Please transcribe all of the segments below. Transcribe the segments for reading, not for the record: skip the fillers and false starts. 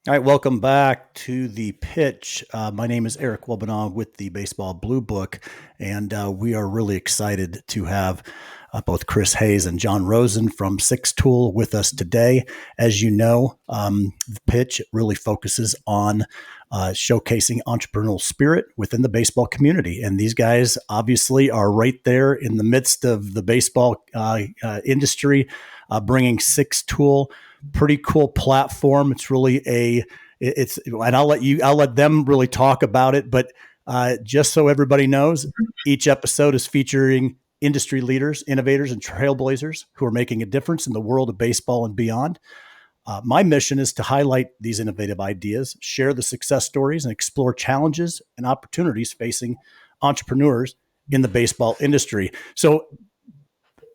All right, welcome back to the pitch. My name is Eric Webenon with the Baseball Blue Book, and we are really excited to have both Chris Hayes and John Rosen from Six Tool with us today. As you know, the pitch really focuses on showcasing entrepreneurial spirit within the baseball community, and these guys obviously are right there in the midst of the baseball industry, bringing Six Tool. Pretty cool platform. It's really and I'll let them really talk about it. But just so everybody knows, each episode is featuring industry leaders, innovators, and trailblazers who are making a difference in the world of baseball and beyond. My mission is to highlight these innovative ideas, share the success stories, and explore challenges and opportunities facing entrepreneurs in the baseball industry. So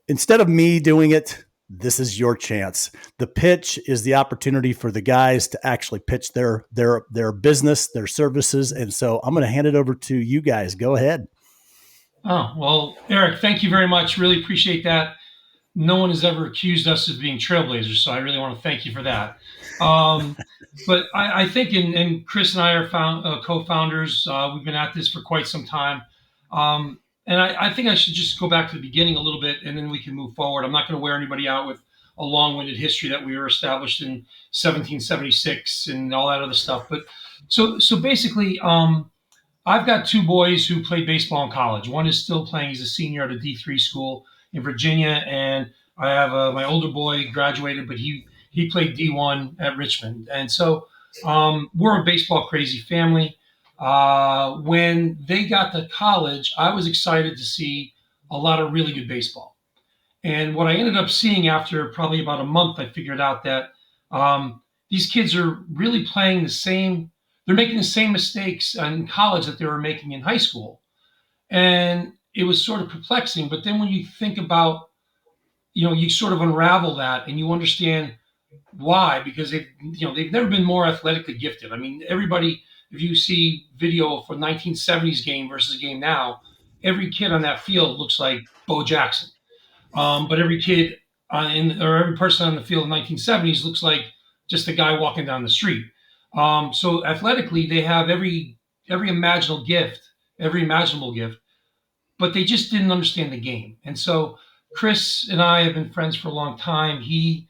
instead of me doing it, this is your chance. The pitch is the opportunity for the guys to actually pitch their business, their services. And so I'm going to hand it over to you guys. Go ahead. Oh, well, Eric, thank you very much. Really appreciate that. No one has ever accused us of being trailblazers, so I really want to thank you for that. Um, but I think, and Chris and I are co-founders. We've been at this for quite some time. And I think I should just go back to the beginning a little bit, and then we can move forward. I'm not going to wear anybody out with a long-winded history that we were established in 1776 and all that other stuff. But so basically, I've got two boys who played baseball in college. One is still playing; he's a senior at a D3 school in Virginia, and I have my older boy graduated, but he played D1 at Richmond, and so we're a baseball crazy family. When they got to college, I was excited to see a lot of really good baseball. And what I ended up seeing after probably about a month, I figured out that these kids are really playing the same, they're making the same mistakes in college that they were making in high school. And it was sort of perplexing. But then when you think about, you sort of unravel that and you understand why, because they've never been more athletically gifted. I mean, everybody, if you see video for 1970s game versus game now, every kid on that field looks like Bo Jackson. But every kid or every person on the field in the 1970s looks like just a guy walking down the street. So athletically, they have every imaginable gift, but they just didn't understand the game. And so Chris and I have been friends for a long time. He's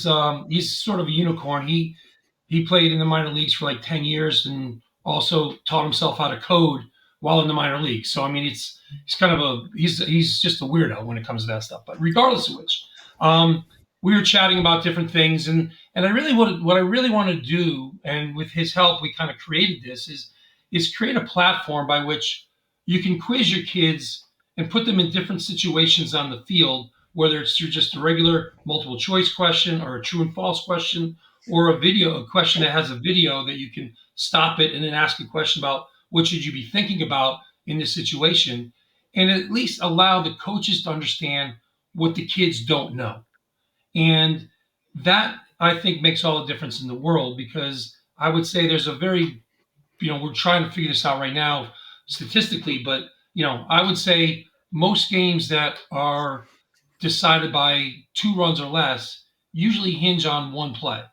sort of a unicorn. He played in the minor leagues for like 10 years and also taught himself how to code while in the minor leagues. So I mean, he's kind of he's just a weirdo when it comes to that stuff. But regardless of which, we were chatting about different things, and what I really want to do, and with his help, we kind of created this is create a platform by which you can quiz your kids and put them in different situations on the field, whether it's through just a regular multiple choice question or a true and false question, or a question that has a video that you can stop it and then ask a question about what should you be thinking about in this situation, and at least allow the coaches to understand what the kids don't know. And that, I think, makes all the difference in the world, because I would say there's a very, we're trying to figure this out right now statistically, but, I would say most games that are decided by 2 runs or less usually hinge on one play.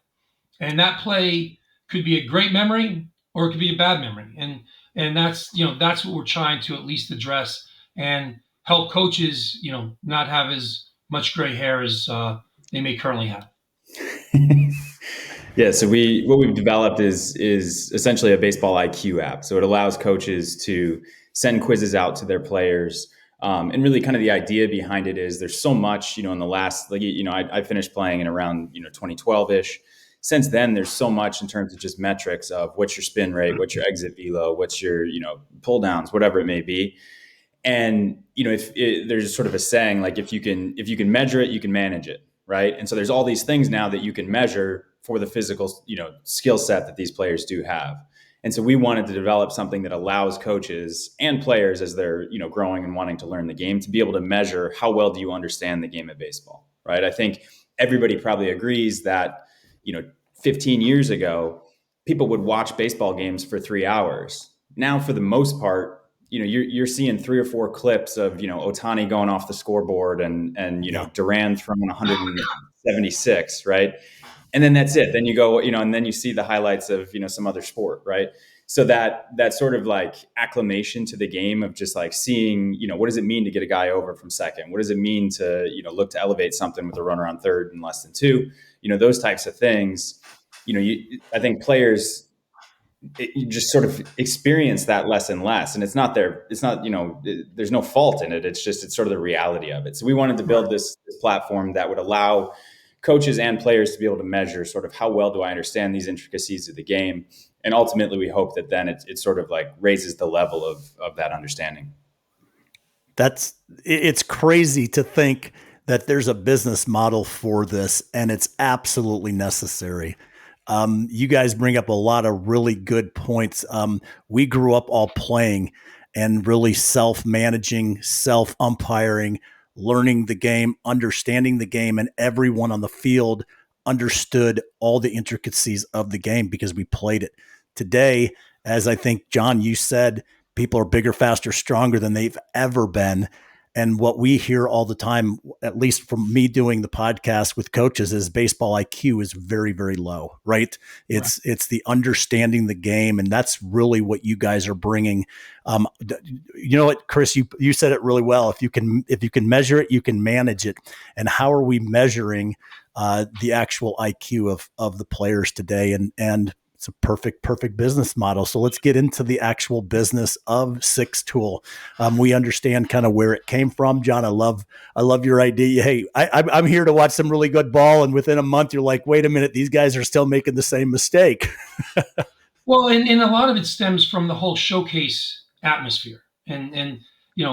And that play could be a great memory or it could be a bad memory. And that's what we're trying to at least address and help coaches, not have as much gray hair as they may currently have. Yeah, so what we've developed is essentially a baseball IQ app. So it allows coaches to send quizzes out to their players. And really kind of the idea behind it is there's so much, in the last, I finished playing in around, 2012-ish. Since then, there's so much in terms of just metrics of what's your spin rate, what's your exit velo, what's your, pull downs, whatever it may be. And, there's sort of a saying, like, if you can measure it, you can manage it. Right. And so there's all these things now that you can measure for the physical, skill set that these players do have. And so we wanted to develop something that allows coaches and players, as they're, growing and wanting to learn the game, to be able to measure how well do you understand the game of baseball. Right. I think everybody probably agrees that, 15 years ago, people would watch baseball games for 3 hours. Now, for the most part, you're seeing 3 or 4 clips of, Ohtani going off the scoreboard and Duran throwing 176, right? and then that's it. Then you go, and then you see the highlights of, some other sport, right? So that sort of like acclimation to the game of just like seeing, what does it mean to get a guy over from second? What does it mean to, look to elevate something with a runner on third in less than two? Those types of things, I think players, you just sort of experience that less and less. And it's not, there's no fault in it. It's sort of the reality of it. So we wanted to build this platform that would allow coaches and players to be able to measure sort of how well do I understand these intricacies of the game. And ultimately we hope that then it sort of like raises the level of that understanding. It's crazy to think that there's a business model for this, and it's absolutely necessary. You guys bring up a lot of really good points. We grew up all playing and really self-managing, self-umpiring, learning the game, understanding the game, and everyone on the field understood all the intricacies of the game because we played it. Today, as I think, John, you said, people are bigger, faster, stronger than they've ever been. And what we hear all the time, at least from me doing the podcast with coaches, is baseball IQ is very, very low, right? It's the understanding the game, and that's really what you guys are bringing. You know what, Chris, you said it really well. If you can measure it, you can manage it. And how are we measuring the actual IQ of the players today? And it's a perfect business model. So let's get into the actual business of Six Tool. We understand kind of where it came from. John, I love your idea. Hey, I'm here to watch some really good ball, and within a month, you're like, wait a minute, these guys are still making the same mistake. Well, and a lot of it stems from the whole showcase atmosphere, and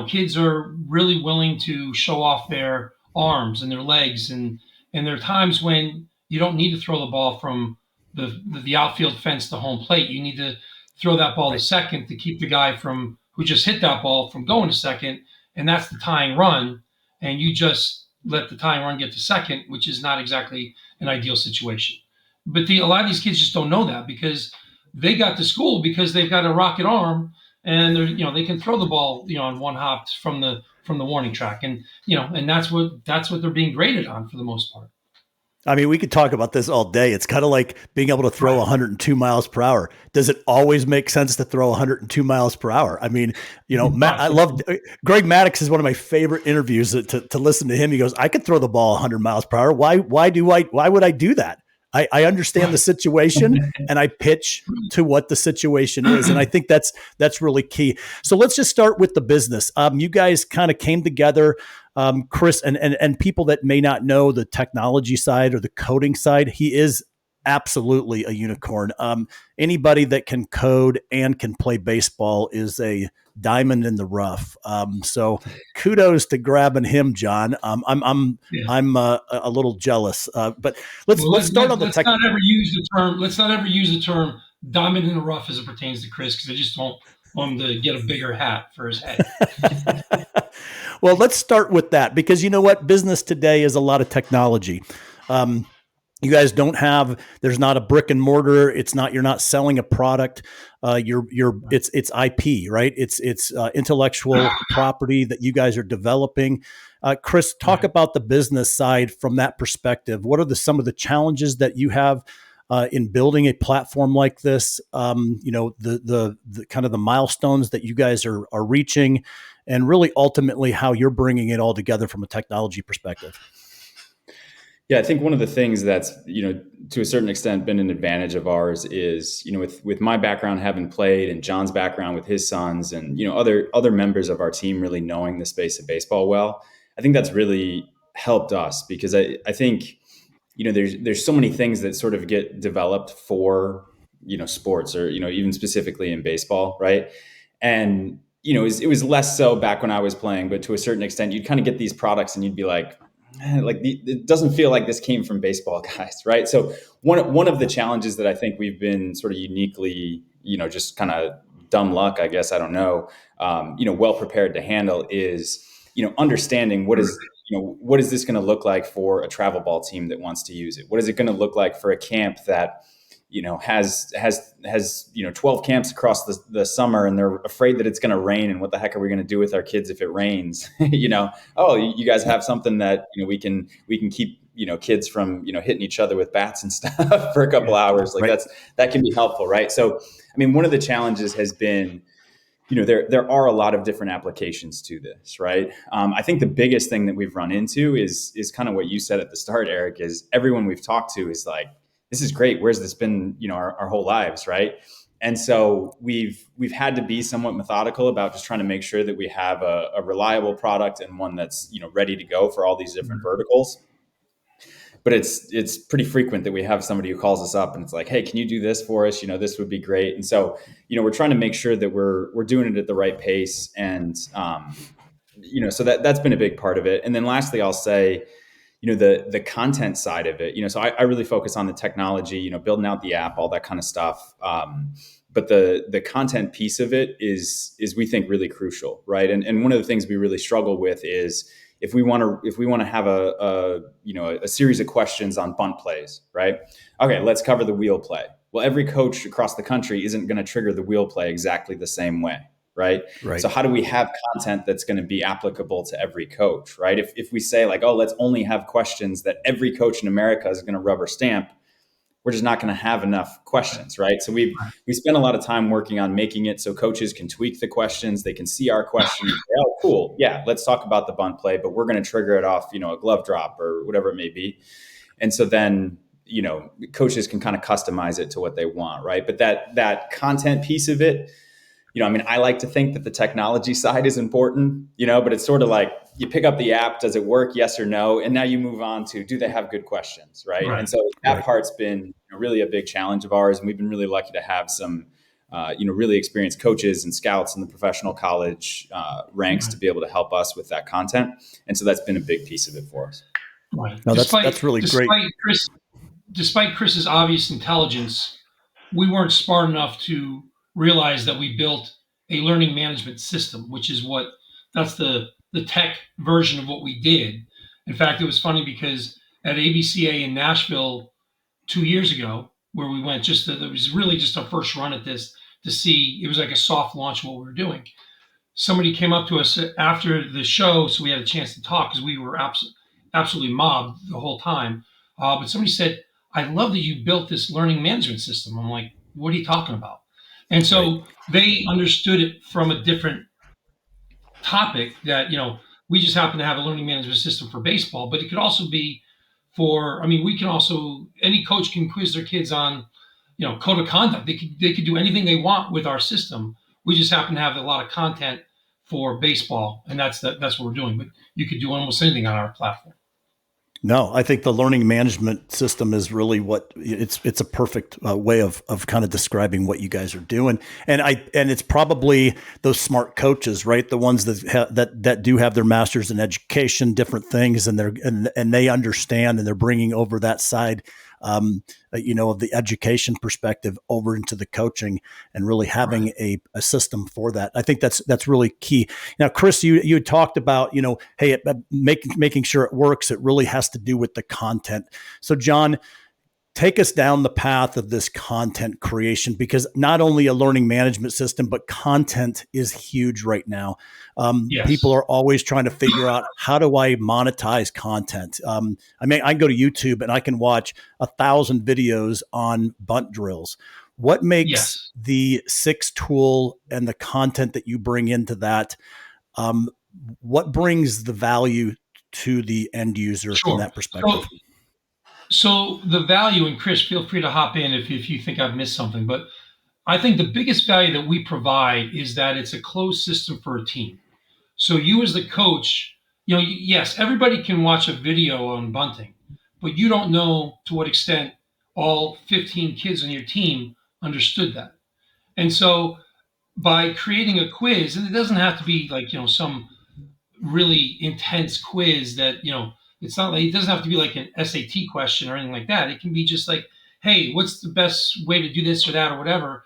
kids are really willing to show off their arms and their legs, and there are times when you don't need to throw the ball from the outfield fence to home plate. You need to throw that ball to second to keep the guy who just hit that ball from going to second, and that's the tying run. And you just let the tying run get to second, which is not exactly an ideal situation. But a lot of these kids just don't know that because they got to school because they've got a rocket arm and they can throw the ball on one hop from the warning track, and that's what they're being graded on for the most part. I mean, we could talk about this all day. It's kind of like being able to throw 102 miles per hour. Does it always make sense to throw 102 miles per hour? I mean, I love Greg Maddux is one of my favorite interviews to listen to him. He goes, I could throw the ball 100 miles per hour. Why would I do that? I understand the situation and I pitch to what the situation is. And I think that's really key. So let's just start with the business. You guys kind of came together, Chris, and people that may not know the technology side or the coding side, he is absolutely a unicorn. Anybody that can code and can play baseball is a diamond in the rough. So kudos to grabbing him, John. I'm a little jealous, but let's start on the tech. Let's not ever use the term diamond in the rough as it pertains to Chris, because I just don't want him to get a bigger hat for his head. Well, let's start with that, because you know what? Business today is a lot of technology. You guys there's not a brick and mortar. You're not selling a product. It's IP, right? It's intellectual property that you guys are developing. Chris, talk about the business side from that perspective. What are some of the challenges that you have in building a platform like this? The kind of the milestones that you guys are reaching, and really ultimately how you're bringing it all together from a technology perspective. Yeah, I think one of the things that's, to a certain extent been an advantage of ours is, with my background having played and John's background with his sons and, other members of our team really knowing the space of baseball well, I think that's really helped us, because I think, there's so many things that sort of get developed for, sports or, even specifically in baseball, right? And, it was less so back when I was playing, but to a certain extent, you'd kind of get these products and you'd be like, it doesn't feel like this came from baseball guys, right? So one of the challenges that I think we've been sort of uniquely, just kind of dumb luck, I guess, I don't know, well prepared to handle is, understanding what is this going to look like for a travel ball team that wants to use it? What is it going to look like for a camp that, has 12 camps across the summer, and they're afraid that it's going to rain, and what the heck are we going to do with our kids if it rains? Oh, you guys have something that we can keep kids from hitting each other with bats and stuff for a couple hours. Like that can be helpful, right? So I mean, one of the challenges has been, there are a lot of different applications to this, right? I think the biggest thing that we've run into is kind of what you said at the start, Eric, is everyone we've talked to is like, this is great. Where's this been, our whole lives, right? And so we've had to be somewhat methodical about just trying to make sure that we have a reliable product and one that's ready to go for all these different verticals. But it's pretty frequent that we have somebody who calls us up and it's like, hey, can you do this for us? This would be great. And so, we're trying to make sure that we're doing it at the right pace. And, so that's been a big part of it. And then lastly, I'll say, the content side of it, so I really focus on the technology, building out the app, all that kind of stuff. But the content piece of it is we think really crucial, right? And one of the things we really struggle with is, if we want to have a series of questions on bunt plays, right? Okay, let's cover the wheel play. Well, every coach across the country isn't going to trigger the wheel play exactly the same way, right? So how do we have content that's going to be applicable to every coach, right? If we say like, oh, let's only have questions that every coach in America is going to rubber stamp, we're just not going to have enough questions, right? So we spend a lot of time working on making it so coaches can tweak the questions. They can see our questions. Oh, cool. Yeah, let's talk about the bunt play, but we're going to trigger it off, a glove drop or whatever it may be. And so then, coaches can kind of customize it to what they want, right? But that content piece of it, I like to think that the technology side is important, but it's sort of like you pick up the app, does it work? Yes or no? And now you move on to, do they have good questions? Right. And so that part's been really a big challenge of ours. And we've been really lucky to have some, really experienced coaches and scouts in the professional college ranks to be able to help us with that content. And so that's been a big piece of it for us. Right. No, that's really great. Despite Chris's obvious intelligence, we weren't smart enough to realize that we built a learning management system, which is that's the tech version of what we did. In fact, it was funny because at ABCA in Nashville 2 years ago, where we went, it was really just our first run at this to see, it was like a soft launch of what we were doing. Somebody came up to us after the show, so we had a chance to talk because we were absolutely mobbed the whole time. But somebody said, I love that you built this learning management system. I'm like, what are you talking about? And so they understood it from a different topic that, we just happen to have a learning management system for baseball, but it could also be any coach can quiz their kids on, code of conduct. They could do anything they want with our system. We just happen to have a lot of content for baseball, and that's what we're doing. But you could do almost anything on our platform. No, I think the learning management system is really it's a perfect way of kind of describing what you guys are doing. And it's probably those smart coaches, right? The ones that do have their masters in education, different things, and they understand, and they're bringing over that side, of the education perspective over into the coaching, and really having a system for that. I think that's really key. Now, Chris, you talked about, hey, making sure it works. It really has to do with the content. So John, take us down the path of this content creation, because not only a learning management system, but content is huge right now. Yes. People are always trying to figure out, how do I monetize content? I can go to YouTube and I can watch 1,000 videos on bunt drills. What makes the Six tool and the content that you bring into that? What brings the value to the end user from that perspective? So the value, and Chris, feel free to hop in if you think I've missed something, but I think the biggest value that we provide is that it's a closed system for a team. So you as the coach, yes, everybody can watch a video on bunting, but you don't know to what extent all 15 kids on your team understood that. And so by creating a quiz, and it doesn't have to be like, some really intense quiz that, it's not like, it doesn't have to be like an SAT question or anything like that. It can be just like, hey, what's the best way to do this or that or whatever.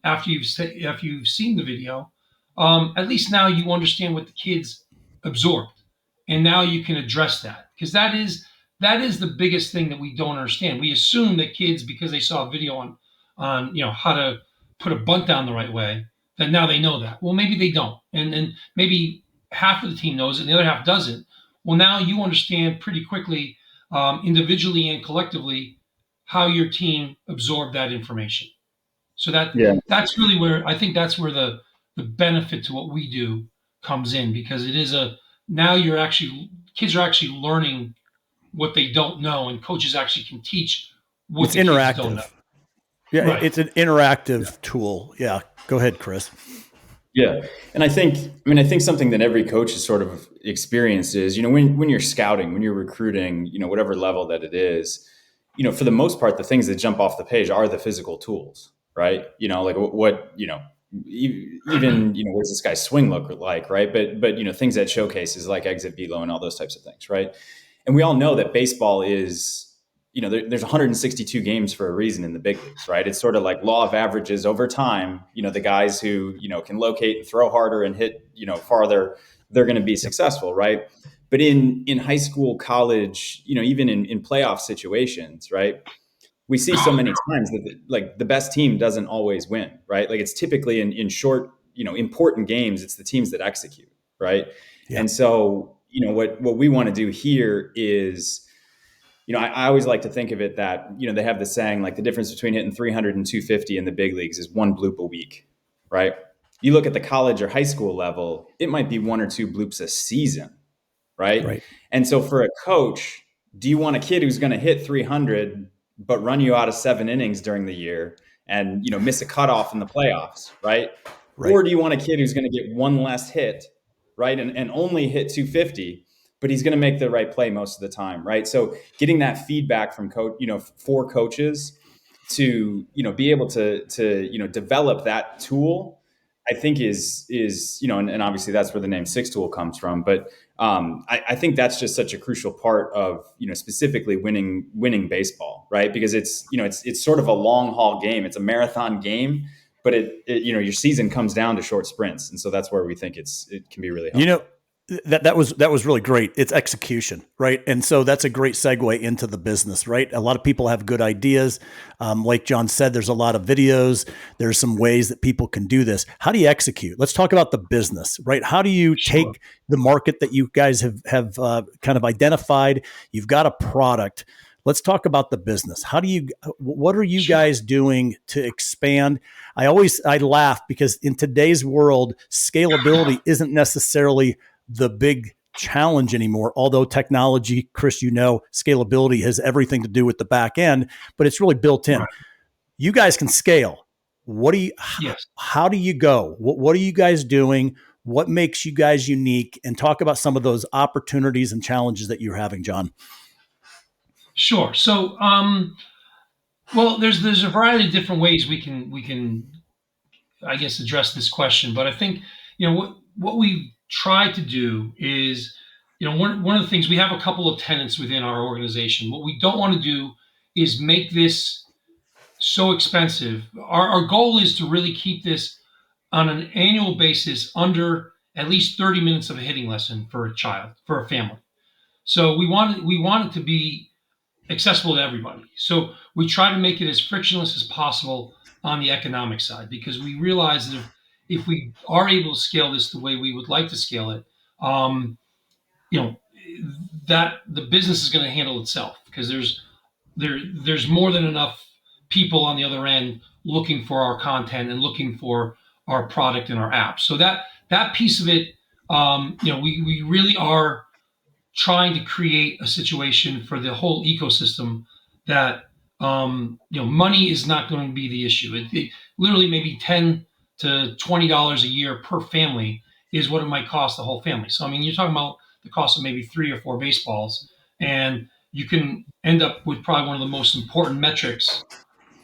After you've seen the video, at least now you understand what the kids absorbed, and now you can address that, because that is that is the biggest thing that we don't understand. We assume that kids, because they saw a video on how to put a bunt down the right way, that now they know that. Well, maybe they don't, and maybe half of the team knows it, and the other half doesn't. Well, now you understand pretty quickly, individually and collectively, how your team absorbed that information. So Yeah. that's really where I think that's where the benefit to what we do comes in, because it is a now you're actually kids are actually learning what they don't know, and coaches actually can teach what It's the kids don't know. interactive. Yeah, Right. it's an interactive tool. Yeah, go ahead, Chris. Yeah. And I think something that every coach has sort of experienced is, when you're scouting, when you're recruiting, whatever level that it is, for the most part, the things that jump off the page are the physical tools, right? Like what, even, what does this guy's swing look like, right? But, things that showcases like exit velo and all those types of things, right? And we all know that baseball is, there's 162 games for a reason in the big leagues, right? It's sort of like law of averages over time. The guys who, can locate and throw harder and hit, farther, they're going to be successful, right? But in high school, college, even in playoff situations, right? We see so many times that the best team doesn't always win, right? Like it's typically in short, important games, it's the teams that execute, right? Yeah. And so, what we want to do here is, I always like to think of it that, they have the saying, like the difference between hitting 300 and 250 in the big leagues is one bloop a week, right? You look at the college or high school level, it might be one or two bloops a season, right? Right. And so for a coach, do you want a kid who's going to hit 300 but run you out of 7 innings during the year and, miss a cutoff in the playoffs, right? Or do you want a kid who's going to get one less hit, right? And only hit 250, but he's going to make the right play most of the time, right? So getting that feedback from for coaches to, be able to develop that tool, I think is and obviously that's where the name Six Tool comes from. But I think that's just such a crucial part of specifically winning baseball, right? Because it's sort of a long haul game. It's a marathon game, but it your season comes down to short sprints, and so that's where we think it can be really helpful. That was really great. It's execution, right? And so that's a great segue into the business, right? A lot of people have good ideas. Like John said, there's a lot of videos. There's some ways that people can do this. How do you execute? Let's talk about the business, right? How do you take the market that you guys have kind of identified? You've got a product. Let's talk about the business. What are you guys doing to expand? I laugh because in today's world, scalability isn't necessarily the big challenge anymore. Although technology, Chris, scalability has everything to do with the back end, but it's really built in. Right. You guys can scale. How do you go? What are you guys doing? What makes you guys unique? And talk about some of those opportunities and challenges that you're having, John. Sure. So, well, there's a variety of different ways we can, I guess, address this question. But I think, what we try to do is, one of the things, we have a couple of tenets within our organization. What we don't want to do is make this so expensive. Our goal is to really keep this on an annual basis under at least 30 minutes of a hitting lesson for a child, for a family. So we want it to be accessible to everybody. So we try to make it as frictionless as possible on the economic side, because we realize that if we are able to scale this the way we would like to scale it, that the business is going to handle itself, because there's more than enough people on the other end looking for our content and looking for our product and our app. So that piece of it, we really are trying to create a situation for the whole ecosystem that money is not going to be the issue. It literally maybe $10 to $20 a year per family is what it might cost the whole family. So you're talking about the cost of maybe 3 or 4 baseballs, and you can end up with probably one of the most important metrics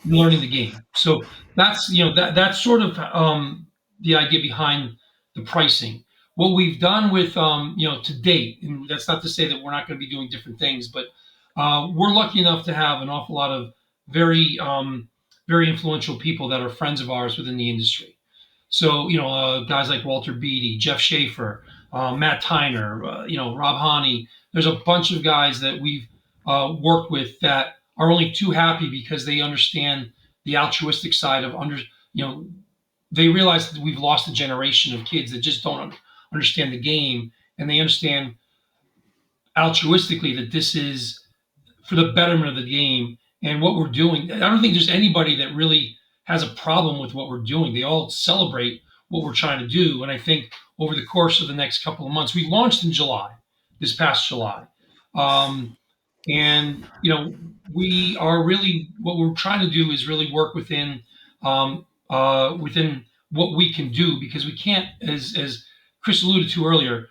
in learning the game. So that's that's sort of the idea behind the pricing. What we've done with to date, and that's not to say that we're not going to be doing different things, but we're lucky enough to have an awful lot of very very influential people that are friends of ours within the industry. So guys like Walter Beatty, Jeff Schaefer, Matt Tyner, Rob Haney. There's a bunch of guys that we've worked with that are only too happy because they understand the altruistic side of they realize that we've lost a generation of kids that just don't understand the game, and they understand altruistically that this is for the betterment of the game and what we're doing. I don't think there's anybody that really has a problem with what we're doing. They all celebrate what we're trying to do. And I think over the course of the next couple of months, we launched in July, this past July. Um, and, we are really, what we're trying to do is really work within what we can do, because we can't, as Chris alluded to earlier,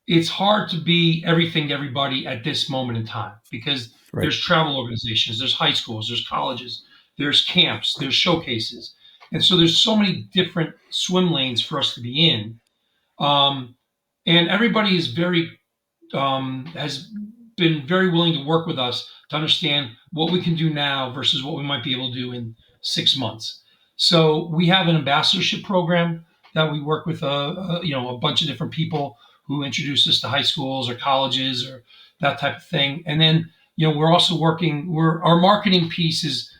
it's hard to be everything to everybody at this moment in time, because Right. there's travel organizations, there's high schools, there's colleges, there's camps, there's showcases. And so there's so many different swim lanes for us to be in. Um, and everybody is has been very willing to work with us to understand what we can do now versus what we might be able to do in 6 months. So we have an ambassadorship program that we work with a bunch of different people who introduce us to high schools or colleges or that type of thing. And then we're also our marketing piece is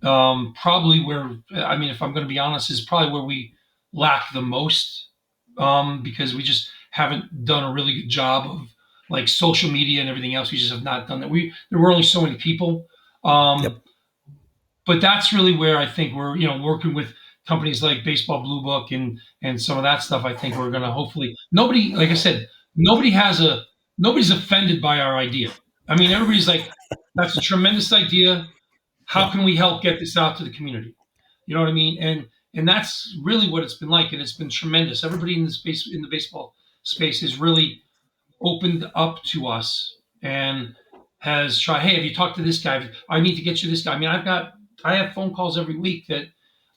probably where, I mean, if I'm going to be honest, is probably where we lack the most, because we just haven't done a really good job of like social media and everything else. We just have not done that. There were only so many people. Yep. But that's really where I think we're, working with companies like Baseball Blue Book and some of that stuff. I think we're going to hopefully, nobody, like I said, nobody's offended by our idea. I mean, everybody's like, that's a tremendous idea. How can we help get this out to the community? You know what I mean? And that's really what it's been like. And it's been tremendous. Everybody in the baseball space has really opened up to us and has tried, hey, have you talked to this guy? I need to get you this guy. I mean, I have phone calls every week that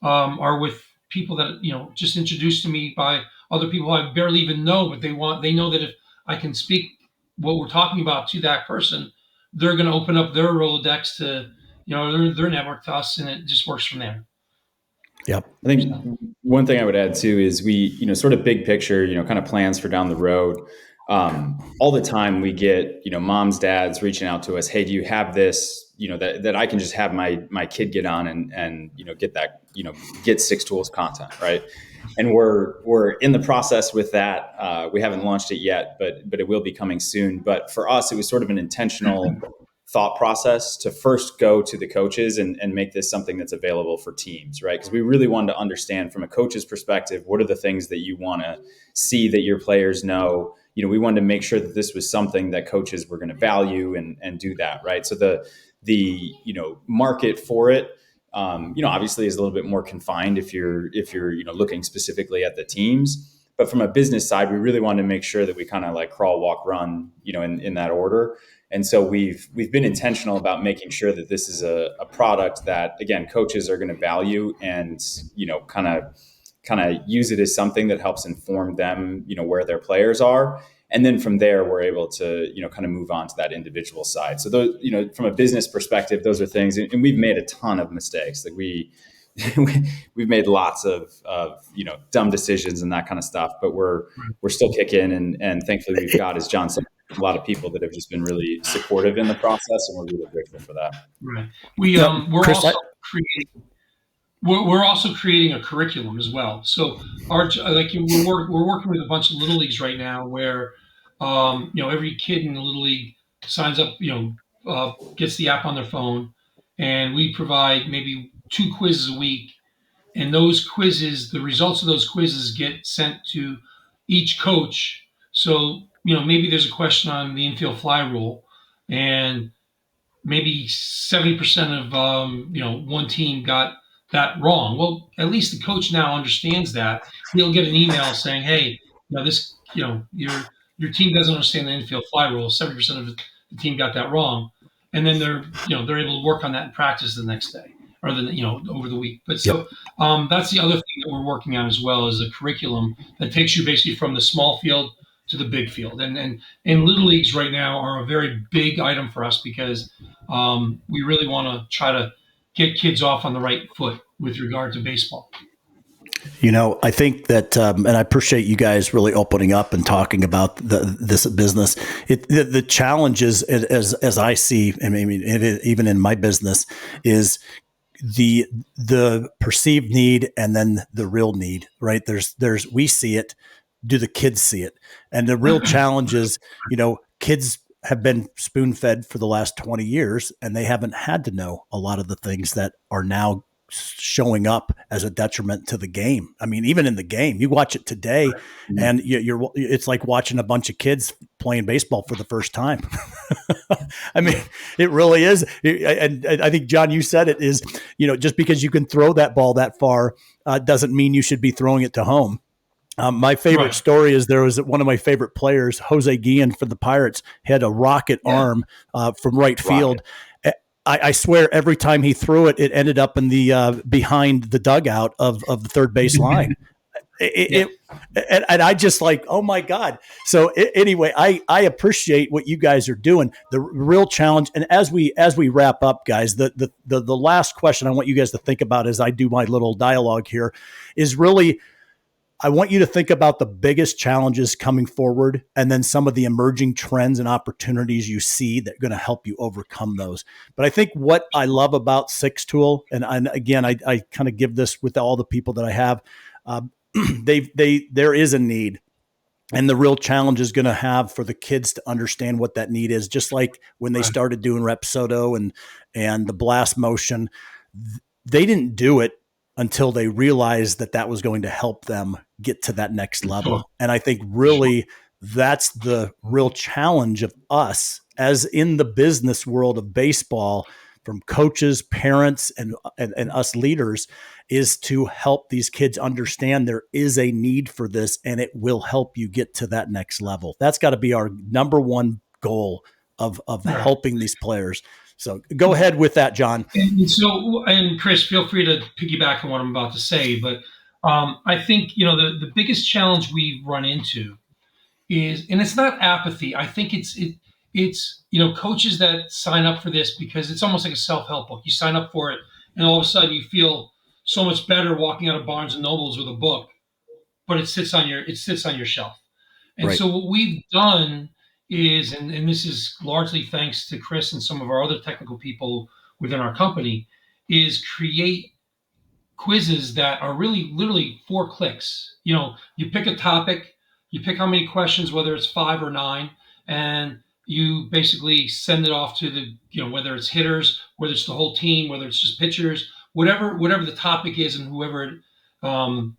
are with people that, just introduced to me by other people I barely even know, but they know that if I can speak what we're talking about to that person, they're going to open up their Rolodex to, their network to us, and it just works from there. Yep. I think one thing I would add too is we, sort of big picture, kind of plans for down the road. All the time we get, moms, dads reaching out to us. Hey, do you have this, that I can just have my kid get on and get that, get Six Tools content. Right. And we're in the process with that. We haven't launched it yet, but it will be coming soon. But for us, it was sort of an intentional thought process to first go to the coaches and make this something that's available for teams, right? Because we really wanted to understand from a coach's perspective, what are the things that you want to see that your players know? We wanted to make sure that this was something that coaches were going to value and do that, right? So the market for it, obviously is a little bit more confined if you're looking specifically at the teams. But from a business side, we really wanted to make sure that we kind of like crawl, walk, run, in that order. And so we've been intentional about making sure that this is a product that, again, coaches are going to value and, kind of use it as something that helps inform them, where their players are. And then from there, we're able to, kind of move on to that individual side. So those, from a business perspective, those are things, and we've made a ton of mistakes. Like we've made lots of dumb decisions and that kind of stuff, but we're still kicking. And thankfully we've got, as John said, a lot of people that have just been really supportive in the process, and we're really grateful for that. Right. We're also creating a curriculum as well. So we're working with a bunch of little leagues right now where every kid in the little league signs up, gets the app on their phone, and we provide maybe 2 quizzes a week. And those quizzes, the results of those quizzes get sent to each coach. So maybe there's a question on the infield fly rule, and maybe 70% of one team got that wrong. Well, at least the coach now understands that. He'll get an email saying, "Hey, your team doesn't understand the infield fly rule. 70% of the team got that wrong," and then they're able to work on that in practice the next day or over the week. But so that's the other thing that we're working on as well, is a curriculum that takes you basically from the small field to the big field. And little leagues right now are a very big item for us, because we really want to try to get kids off on the right foot with regard to baseball. I think that, and I appreciate you guys really opening up and talking about this business. The challenges, as I see, I mean, even in my business, is the perceived need and then the real need. Right? We see it. Do the kids see it? And the real challenge is, kids have been spoon fed for the last 20 years, and they haven't had to know a lot of the things that are now showing up as a detriment to the game. I mean, even in the game, you watch it today, and it's like watching a bunch of kids playing baseball for the first time. I mean, it really is. And I think, John, you said it is, just because you can throw that ball that far doesn't mean you should be throwing it to home. My favorite story is there was one of my favorite players, Jose Guillen for the Pirates, had a rocket arm from right field. I swear every time he threw it, it ended up in the behind the dugout of the third base line. And I just like, oh my God. So anyway, I appreciate what you guys are doing. The real challenge, and as we wrap up, guys, the last question I want you guys to think about as I do my little dialogue here is really, I want you to think about the biggest challenges coming forward and then some of the emerging trends and opportunities you see that are going to help you overcome those. But I think what I love about Six Tool, and again, I kind of give this with all the people that I have, there is a need. And the real challenge is going to have for the kids to understand what that need is. Just like when they started doing Rapsodo and the blast motion, they didn't do it until they realized that was going to help them get to that next level. And I think really that's the real challenge of us as in the business world of baseball, from coaches, parents, and us leaders, is to help these kids understand there is a need for this and it will help you get to that next level. That's got to be our number one goal of helping these players. So go ahead with that, John. And Chris, feel free to piggyback on what I'm about to say. But I think, the biggest challenge we run into is, and it's not apathy. I think it's coaches that sign up for this because it's almost like a self-help book. You sign up for it and all of a sudden you feel so much better walking out of Barnes and Nobles with a book, but it sits on your shelf. And so what we've done is, and this is largely thanks to Chris and some of our other technical people within our company, is create quizzes that are really literally 4 clicks. You pick a topic, you pick how many questions, whether it's 5 or 9, and you basically send it off to the, whether it's hitters, whether it's the whole team, whether it's just pitchers, whatever the topic is, and whoever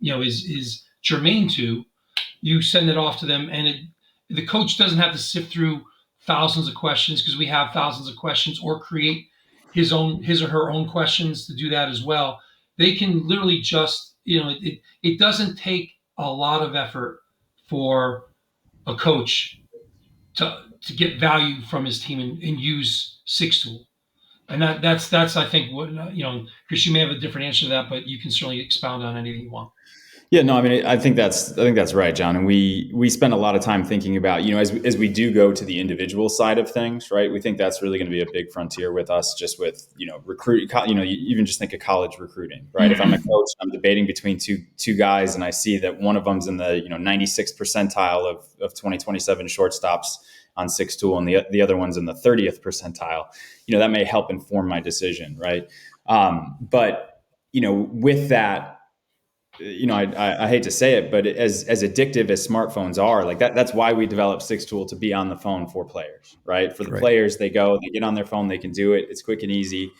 is germane to, you send it off to them, and the coach doesn't have to sift through thousands of questions, because we have thousands of questions, or create his or her own questions to do that as well. They can literally just, it doesn't take a lot of effort for a coach to get value from his team and use Six Tool. And that's I think what, Chris, you may have a different answer to that, but you can certainly expound on anything you want. Yeah, no, I mean, I think that's right, John. And we spend a lot of time thinking about, as we do go to the individual side of things, right? We think that's really going to be a big frontier with us, just with, recruit, you even just think of college recruiting, right? If I'm a coach, I'm debating between two guys and I see that one of them's in the, 96th percentile of 2027 shortstops on Six Tool, and the other one's in the 30th percentile, that may help inform my decision, right? But, with that, I hate to say it, but as addictive as smartphones are, like that's why we developed Six Tool, to be on the phone for players, right? For the players, they get on their phone, they can do it. It's quick and easy.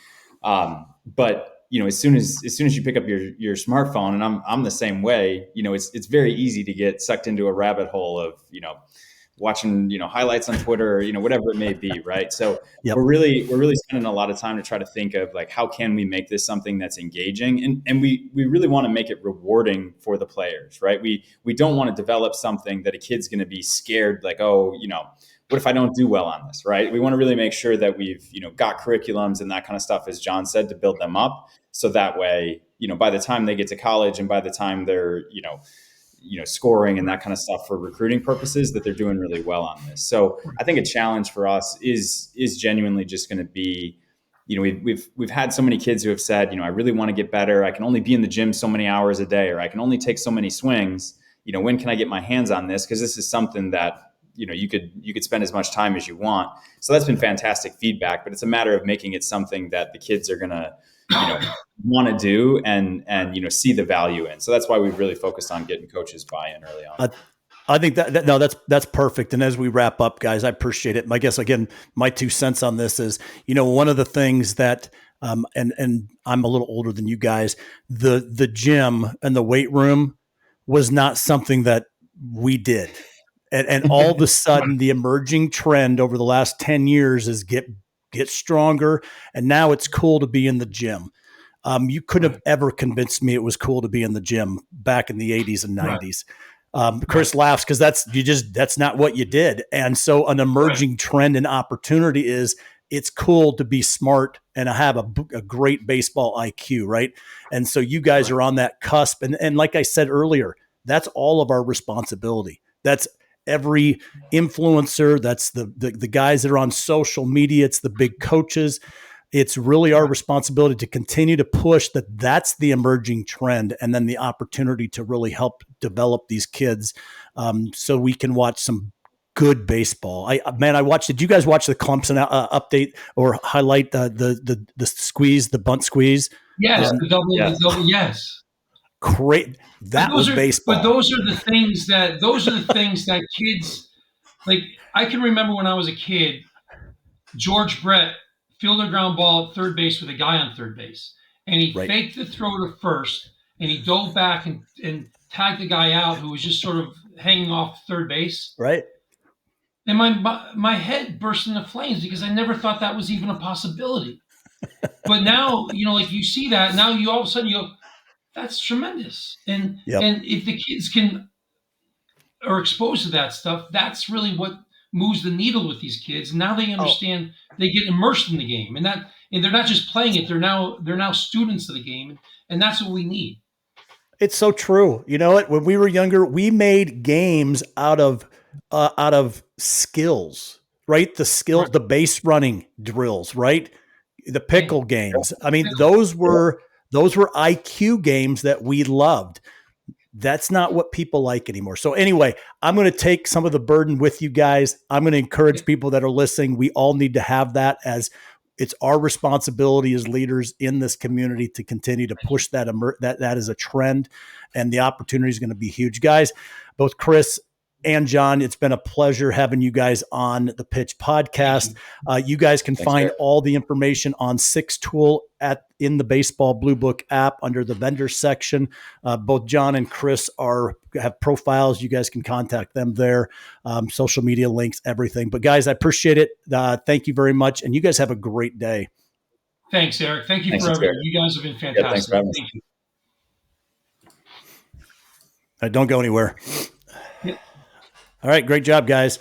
But as soon as you pick up your smartphone, and I'm the same way, it's very easy to get sucked into a rabbit hole of, watching, highlights on Twitter, or, whatever it may be. Right. So we're really spending a lot of time to try to think of, like, how can we make this something that's engaging? And we really want to make it rewarding for the players, right? We don't want to develop something that a kid's going to be scared, like, oh, what if I don't do well on this? Right. We want to really make sure that we've, got curriculums and that kind of stuff, as John said, to build them up. So that way, by the time they get to college and by the time they're, scoring and that kind of stuff for recruiting purposes, that they're doing really well on this. So I think a challenge for us is genuinely just going to be, we've had so many kids who have said, I really want to get better. I can only be in the gym so many hours a day, or I can only take so many swings. When can I get my hands on this? Because this is something that you could spend as much time as you want. So that's been fantastic feedback, but it's a matter of making it something that the kids are gonna want to do and see the value in. So that's why we've really focused on getting coaches buy-in early on. I think that's perfect. And as we wrap up, guys, I appreciate it. I guess, again, my 2 cents on this is, one of the things that, and I'm a little older than you guys, the gym and the weight room was not something that we did. And all of a sudden the emerging trend over the last 10 years is get stronger. And now it's cool to be in the gym. You couldn't have ever convinced me it was cool to be in the gym back in the 80s and 90s. Chris laughs because that's not what you did. And so an emerging trend and opportunity is it's cool to be smart and have a great baseball IQ, right? And so you guys are on that cusp. And like I said earlier, that's all of our responsibility. That's every influencer. That's the guys that are on social media. It's the big coaches. It's really our responsibility to continue to push that's the emerging trend, and then the opportunity to really help develop these kids so we can watch some good baseball. I watched. Did you guys watch the Clemson update or highlight the squeeze, the bunt squeeze? Yes, the double, yes. Great. That was baseball. But those are the things that kids like. I can remember when I was a kid, George Brett fielded a ground ball at third base with a guy on third base, and he faked the throw to first, and he dove back and tagged the guy out who was just sort of hanging off third base. Right. And my head burst into flames because I never thought that was even a possibility. But now, like you see that, now you all of a sudden you go, that's tremendous. And if the kids are exposed to that stuff, that's really what moves the needle with these kids. Now they understand, they get immersed in the game, and they're not just playing it. They're now students of the game, and that's what we need. It's so true. You know what? When we were younger, we made games out of skills, right? The skills, the base running drills, right? The pickle games. I mean, those were IQ games that we loved. That's not what people like anymore. So anyway, I'm going to take some of the burden with you guys. I'm going to encourage people that are listening. We all need to have that, as it's our responsibility as leaders in this community to continue to push that is a trend, and the opportunity is going to be huge. Guys, both Chris and John, it's been a pleasure having you guys on the Pitch podcast. You guys can find all the information on Six Tool in the Baseball Blue Book app under the vendor section. Both John and Chris have profiles. You guys can contact them there. Social media links, everything. But guys, I appreciate it. Thank you very much. And you guys have a great day. Thanks, Eric. Thank you for everything. You guys have been fantastic. Yeah, thanks for having us. Thank you. Don't go anywhere. All right. Great job, guys.